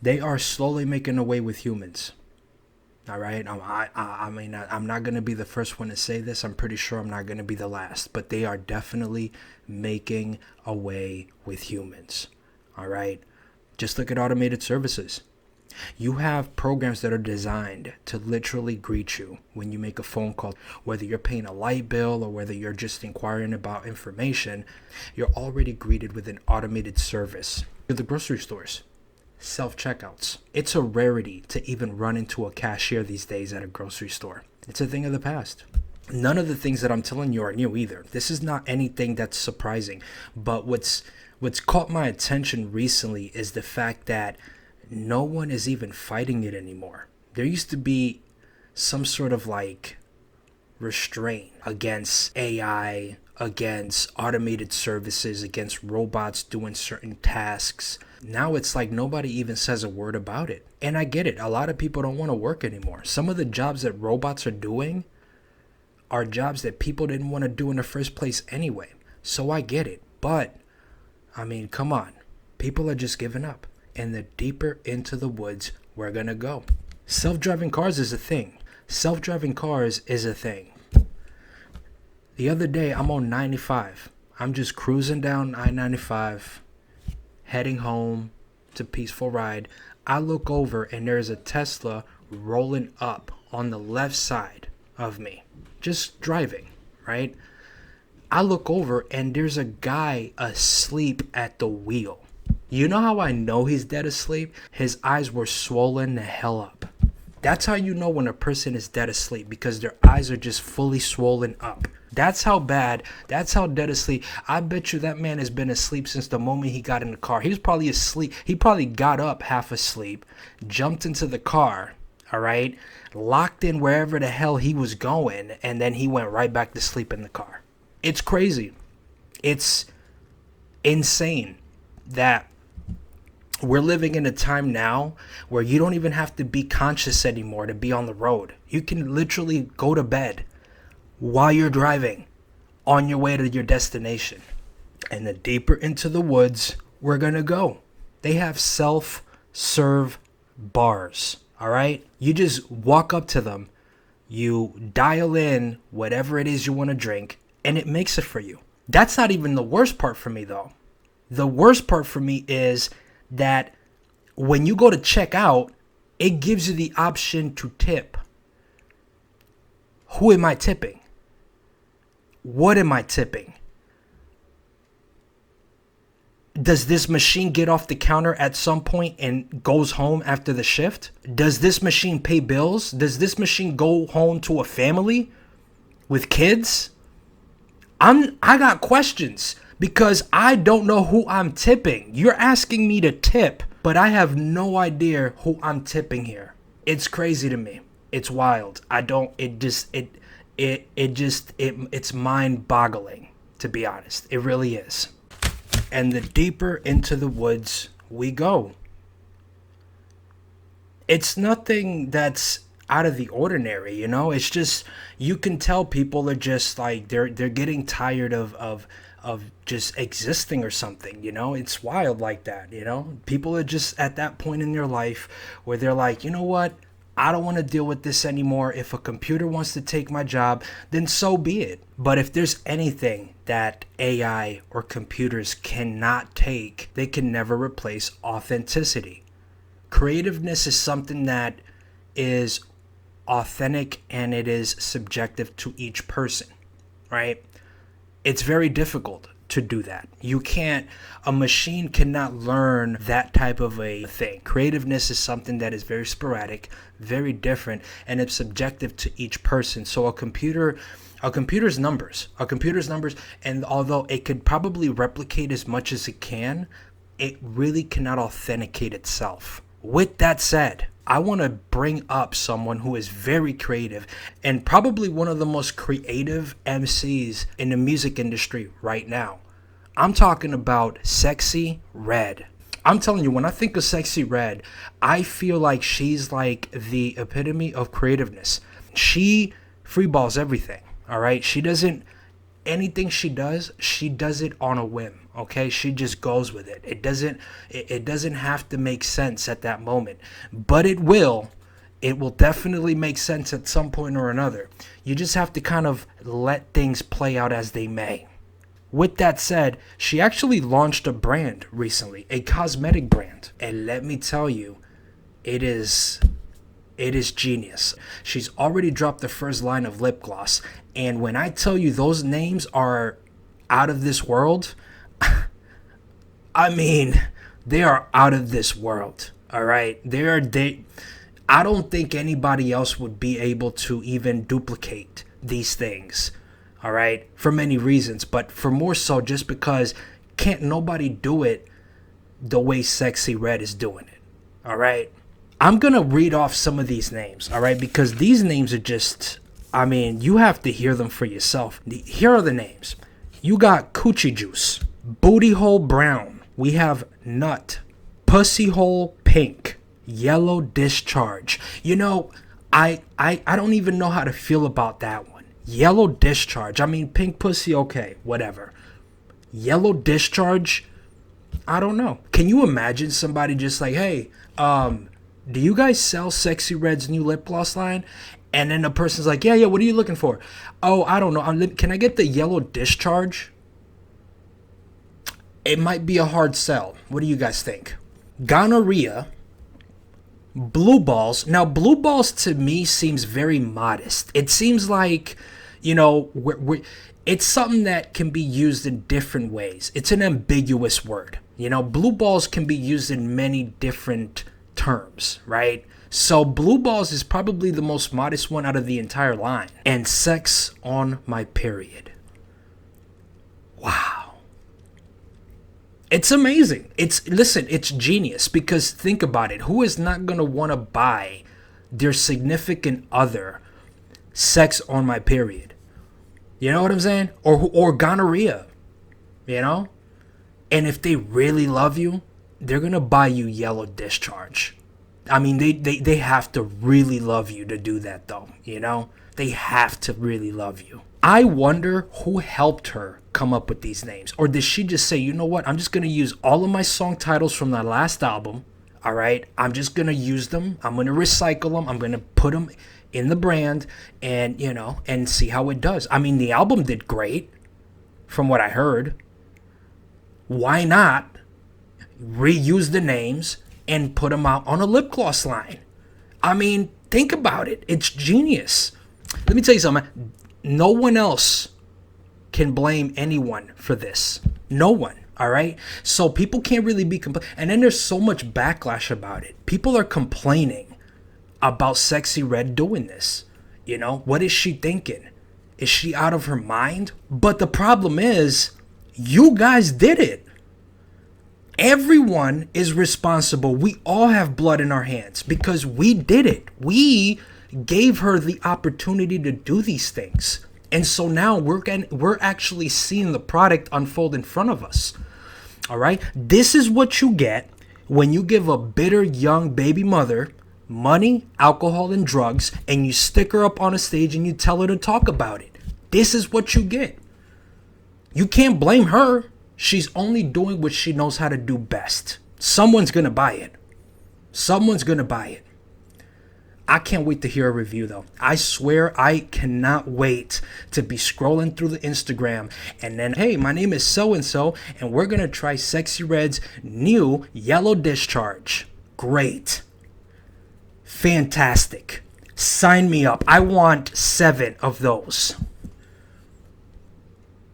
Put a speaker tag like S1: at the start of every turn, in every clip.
S1: They are slowly making away with humans. All right. I mean, I'm not going to be the first one to say this. I'm pretty sure I'm not going to be the last. But they are definitely making away with humans. All right. Just look at automated services. You have programs that are designed to literally greet you when you make a phone call, whether you're paying a light bill or whether you're just inquiring about information. You're already greeted with an automated service. To the grocery stores, self-checkouts. It's a rarity to even run into a cashier these days at a grocery store. It's a thing of the past. None of the things that I'm telling you are new either. This is not anything that's surprising. But what's caught my attention recently is the fact that no one is even fighting it anymore. There used to be some sort of like restraint against AI, against automated services, against robots doing certain tasks. Now it's like nobody even says a word about it. And I get it. A lot of people don't want to work anymore. Some of the jobs that robots are doing are jobs that people didn't want to do in the first place anyway. So I get it. But, I mean, come on. People are just giving up. And the deeper into the woods we're going to go. Self-driving cars is a thing. Self-driving cars is a thing. The other day, I'm on 95. I'm just cruising down I-95, heading home. It's a peaceful ride. I look over and there's a Tesla rolling up on the left side of me. Just driving, right? I look over and there's a guy asleep at the wheel. You know how I know he's dead asleep? His eyes were swollen the hell up. That's how you know when a person is dead asleep, because their eyes are just fully swollen up. That's how bad, that's how dead asleep. I bet you that man has been asleep since the moment he got in the car. He was probably asleep. He probably got up half asleep, jumped into the car, all right, locked in wherever the hell he was going, and then he went right back to sleep in the car. It's crazy. It's insane that we're living in a time now where you don't even have to be conscious anymore to be on the road. You can literally go to bed while you're driving on your way to your destination. And the deeper into the woods we're going to go. They have self-serve bars, all right? You just walk up to them, you dial in whatever it is you want to drink, and it makes it for you. That's not even the worst part for me, though. The worst part for me is that when you go to check out, it gives you the option to tip. Who am I tipping? What am I tipping? Does this machine get off the counter at some point and goes home after the shift? Does this machine pay bills? Does this machine go home to a family with kids? I got questions. Because I don't know who I'm tipping. You're asking me to tip, but I have no idea who I'm tipping here. It's crazy to me. It's wild. It's mind-boggling, to be honest. It really is. And the deeper into the woods we go. It's nothing that's out of the ordinary, you know? It's just, you can tell people are just like, they're getting tired of just existing or something, you know? It's wild like that, you know? People are just at that point in their life where they're like, you know what? I don't want to deal with this anymore. If a computer wants to take my job, then so be it. But if there's anything that AI or computers cannot take, they can never replace authenticity. Creativeness is something that is authentic and it is subjective to each person, right? It's very difficult to do that. A machine cannot learn that type of a thing. Creativeness is something that is very sporadic, very different, and it's subjective to each person. So a computer's numbers, and although it could probably replicate as much as it can, it really cannot authenticate itself. With that said, I want to bring up someone who is very creative and probably one of the most creative MCs in the music industry right now. I'm talking about Sexyy Red. I'm telling you, when I think of Sexyy Red, I feel like she's like the epitome of creativeness. She freeballs everything, all right? Anything she does it on a whim. Okay, she just goes with it. It doesn't have to make sense at that moment, but it will. It will definitely make sense at some point or another. You just have to kind of let things play out as they may. With that said, she actually launched a brand recently, a cosmetic brand. And let me tell you, it is genius. She's already dropped the first line of lip gloss. And when I tell you those names are out of this world, I mean, they are out of this world. All right. I don't think anybody else would be able to even duplicate these things. All right. For many reasons, but for more so just because can't nobody do it the way Sexyy Red is doing it. All right. I'm going to read off some of these names. All right. Because these names are just, I mean, you have to hear them for yourself. Here are the names. You got Coochie Juice, Booty Hole Brown. We have Nut, Pussy Hole Pink, Yellow Discharge. You know, I don't even know how to feel about that one. Yellow Discharge. I mean, pink pussy, okay, whatever. Yellow Discharge, I don't know. Can you imagine somebody just like, hey, do you guys sell Sexyy Red's new lip gloss line? And then the person's like, yeah, what are you looking for? Oh, I don't know. Can I get the Yellow Discharge? It might be a hard sell. What do you guys think? Gonorrhea, Blue Balls. Now, Blue Balls to me seems very modest. It seems like, you know, it's something that can be used in different ways. It's an ambiguous word. You know, Blue Balls can be used in many different terms, right? So Blue Balls is probably the most modest one out of the entire line. And Sex on My Period. Wow. It's amazing. It's genius, because think about it. Who is not going to want to buy their significant other Sex on My Period? You know what I'm saying? Or gonorrhea, you know? And if they really love you, they're going to buy you Yellow Discharge. I mean, they have to really love you to do that, though, you know? They have to really love you. I wonder who helped her come up with these names. Or did she just say, you know what? I'm just going to use all of my song titles from that last album. All right. I'm just going to use them. I'm going to recycle them. I'm going to put them in the brand and, you know, and see how it does. I mean, the album did great from what I heard. Why not reuse the names and put them out on a lip gloss line? I mean, think about it. It's genius. Let me tell you something. No one else can blame anyone for this. No one. All right. So people can't really be and then there's so much backlash about it. People are complaining about Sexyy Red doing this. You know, what is she thinking? Is she out of her mind? But the problem is, you guys did it. Everyone is responsible. We all have blood in our hands because we did it. We gave her the opportunity to do these things. And so now we're actually seeing the product unfold in front of us. All right. This is what you get when you give a bitter young baby mother money, alcohol, and drugs, and you stick her up on a stage and you tell her to talk about it. This is what you get. You can't blame her. She's only doing what she knows how to do best. Someone's going to buy it. Someone's going to buy it. I can't wait to hear a review, though. I swear I cannot wait to be scrolling through the Instagram and then, hey, my name is so-and-so, and we're going to try Sexyy Red's new Yellow Discharge. Great. Fantastic. Sign me up. I want 7 of those.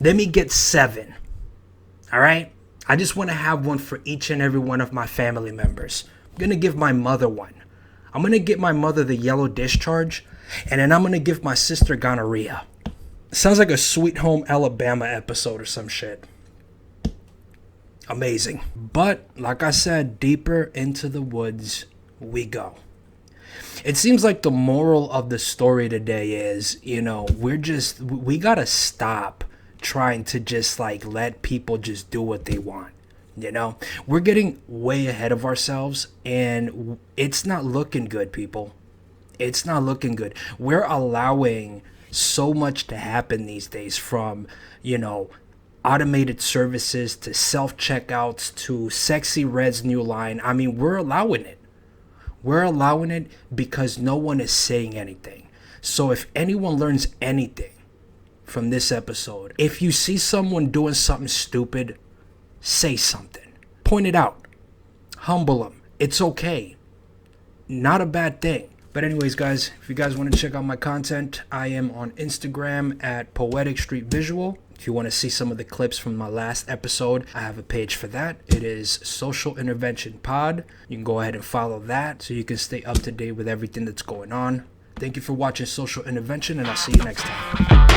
S1: Let me get 7. All right? I just want to have one for each and every one of my family members. I'm going to give my mother one. I'm going to get my mother the Yellow Discharge, and then I'm going to give my sister gonorrhea. Sounds like a Sweet Home Alabama episode or some shit. Amazing. But, like I said, deeper into the woods we go. It seems like the moral of the story today is, you know, we got to stop trying to just like let people just do what they want. You know, we're getting way ahead of ourselves and it's not looking good, people. It's not looking good. We're allowing so much to happen these days from, you know, automated services to self-checkouts to Sexyy Red's new line. I mean, we're allowing it. We're allowing it because no one is saying anything. So if anyone learns anything from this episode, if you see someone doing something stupid, say something. Point it out. Humble them. It's okay. Not a bad thing. But anyways, guys, if you guys want to check out my content, I am on Instagram at Poetic Street Visual. If you want to see some of the clips from my last episode, I have a page for that. It is Social Intervention Pod. You can go ahead and follow that so you can stay up to date with everything that's going on. Thank you for watching Social Intervention, and I'll see you next time.